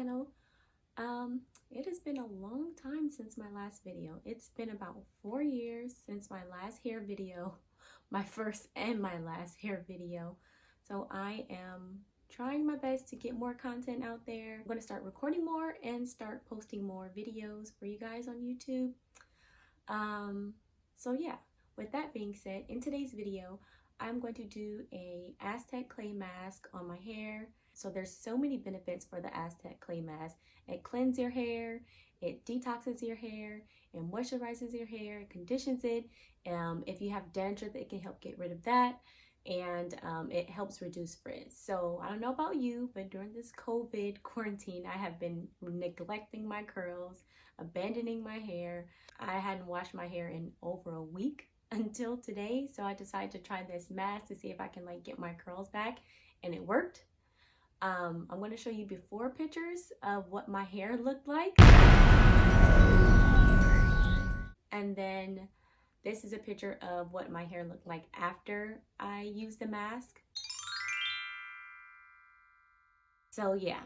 channel. It has been a long time since my last video. It's been about 4 years since my last hair video, my first and my last hair video. So I am trying my best to get more content out there. I'm going to start recording more and start posting more videos for you guys on YouTube. So yeah, with that being said, in today's video, I'm going to do a Aztec clay mask on my hair. So there's so many benefits for the Aztec clay mask. It cleanses your hair, it detoxes your hair, it moisturizes your hair, it conditions it. If you have dandruff, it can help get rid of that, and it helps reduce frizz. So I don't know about you, but during this COVID quarantine, I have been neglecting my curls, abandoning my hair. I hadn't washed my hair in over a week until today, so I decided to try this mask to see if I can get my curls back, and it worked. I'm going to show you before pictures of what my hair looked like, and then this is a picture of what my hair looked like after I used the mask. So yeah,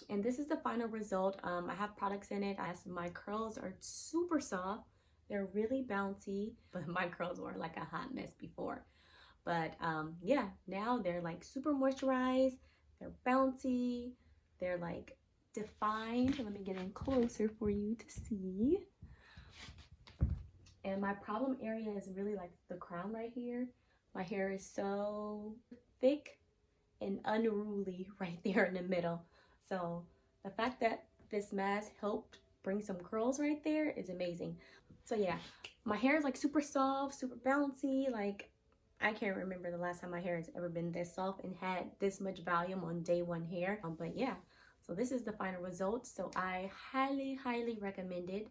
and this is the final result. I have products in it. My curls are super soft. They're really bouncy, but my curls were like a hot mess before. But yeah, now they're super moisturized. They're bouncy, they're defined. Let me get in closer for you to see. And my problem area is really the crown right here. My hair is so thick and unruly right there in the middle. So the fact that this mask helped bring some curls right there is amazing. So yeah, my hair is super soft, super bouncy. I can't remember the last time my hair has ever been this soft and had this much volume on day one hair. But yeah, so this is the final result. So I highly recommend it.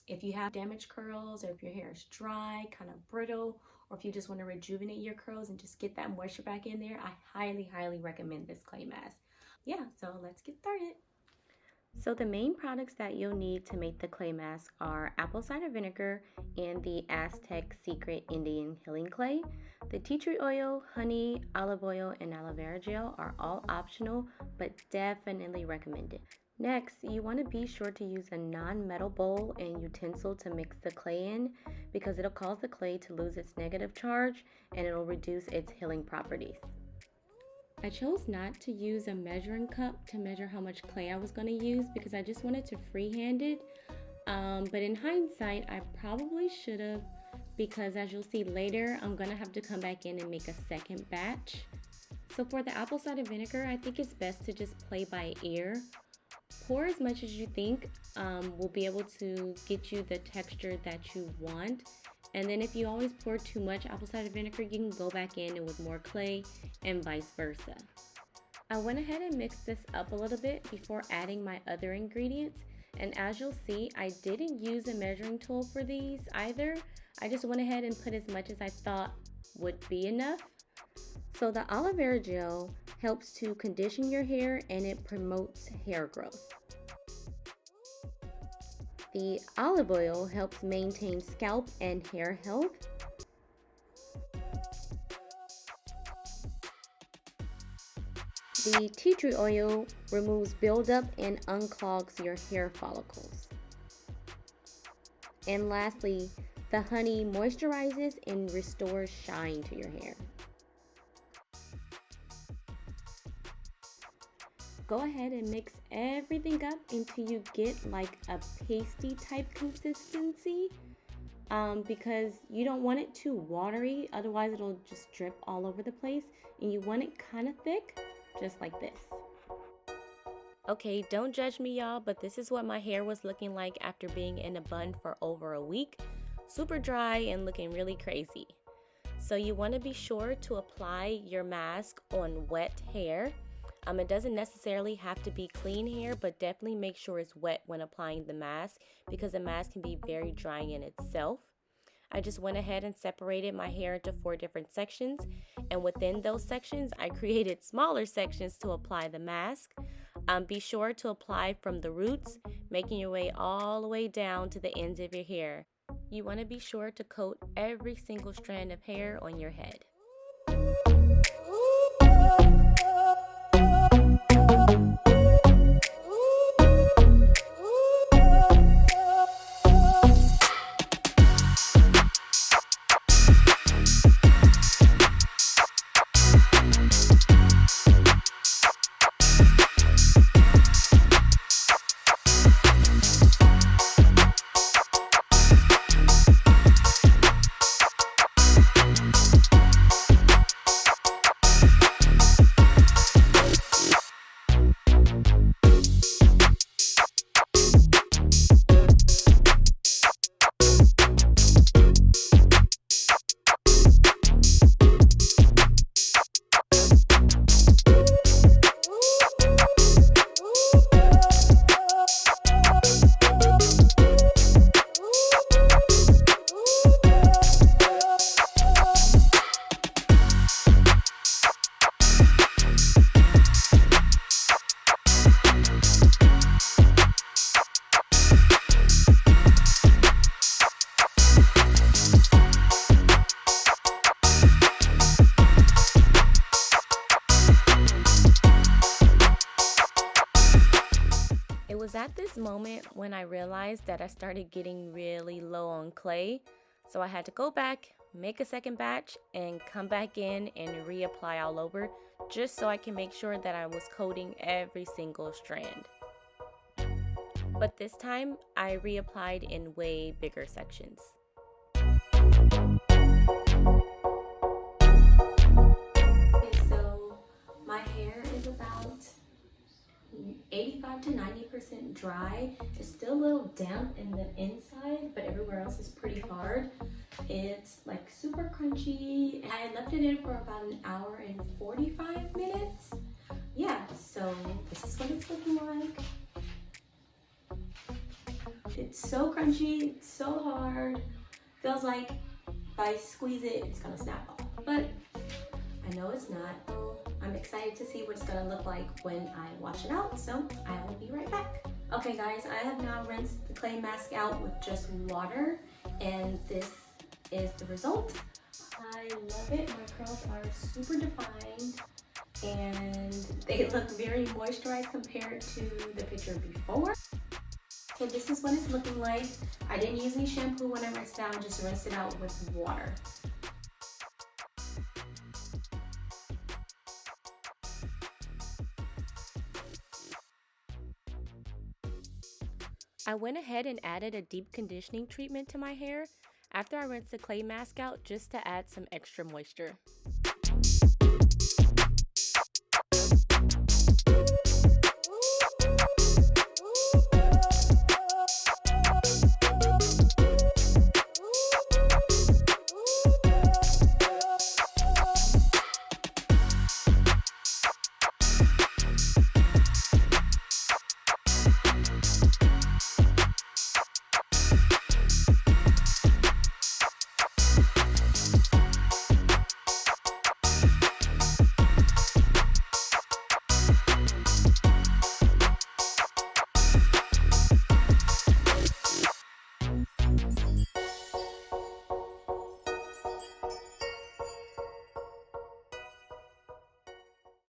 If you have damaged curls, or if your hair is dry, kind of brittle, or if you just want to rejuvenate your curls and just get that moisture back in there, I highly recommend this clay mask. Yeah, so let's get started. So the main products that you'll need to make the clay mask are apple cider vinegar and the Aztec Secret Indian Healing Clay. The tea tree oil, honey, olive oil, and aloe vera gel are all optional, but definitely recommended. Next, you want to be sure to use a non-metal bowl and utensil to mix the clay in, because it'll cause the clay to lose its negative charge and it'll reduce its healing properties. I chose not to use a measuring cup to measure how much clay I was going to use because I just wanted to freehand it. But in hindsight, I probably should have, because as you'll see later, I'm going to have to come back in and make a second batch. So for the apple cider vinegar, I think it's best to just play by ear. Pour as much as you think will be able to get you the texture that you want. And then if you always pour too much apple cider vinegar, you can go back in and with more clay and vice versa. I went ahead and mixed this up a little bit before adding my other ingredients. And as you'll see, I didn't use a measuring tool for these either. I just went ahead and put as much as I thought would be enough. So the aloe vera gel helps to condition your hair and it promotes hair growth. The olive oil helps maintain scalp and hair health. The tea tree oil removes buildup and unclogs your hair follicles. And lastly, the honey moisturizes and restores shine to your hair. Go ahead and mix everything up until you get a pasty type consistency, because you don't want it too watery, otherwise it'll just drip all over the place, and you want it kind of thick, just like this. Okay, don't judge me y'all, but this is what my hair was looking like after being in a bun for over a week. Super dry and looking really crazy. So you want to be sure to apply your mask on wet hair. It doesn't necessarily have to be clean hair, but definitely make sure it's wet when applying the mask, because the mask can be very drying in itself. I just went ahead and separated my hair into 4 different sections, and within those sections, I created smaller sections to apply the mask. Be sure to apply from the roots, making your way all the way down to the ends of your hair. You want to be sure to coat every single strand of hair on your head. was at this moment when I realized that I started getting really low on clay, so I had to go back, make a second batch, and come back in and reapply all over, just so I can make sure that I was coating every single strand. But this time, I reapplied in way bigger sections. Okay, so my hair is about 85 to 90% dry. It's still a little damp in the inside, but everywhere else is pretty hard. It's like super crunchy. I left it in for about an hour and 45 minutes. Yeah, so this is what it's looking like. It's so crunchy, it's so hard. Feels like if I squeeze it, it's gonna snap off. But I know it's not. I'm excited to see what it's gonna look like when I wash it out, so I will be right back. Okay guys, I have now rinsed the clay mask out with just water, and this is the result. I love it. My curls are super defined and they look very moisturized compared to the picture before. So this is what it's looking like. I didn't use any shampoo when I rinsed it out, just rinsed it out with water. I went ahead and added a deep conditioning treatment to my hair after I rinsed the clay mask out, just to add some extra moisture.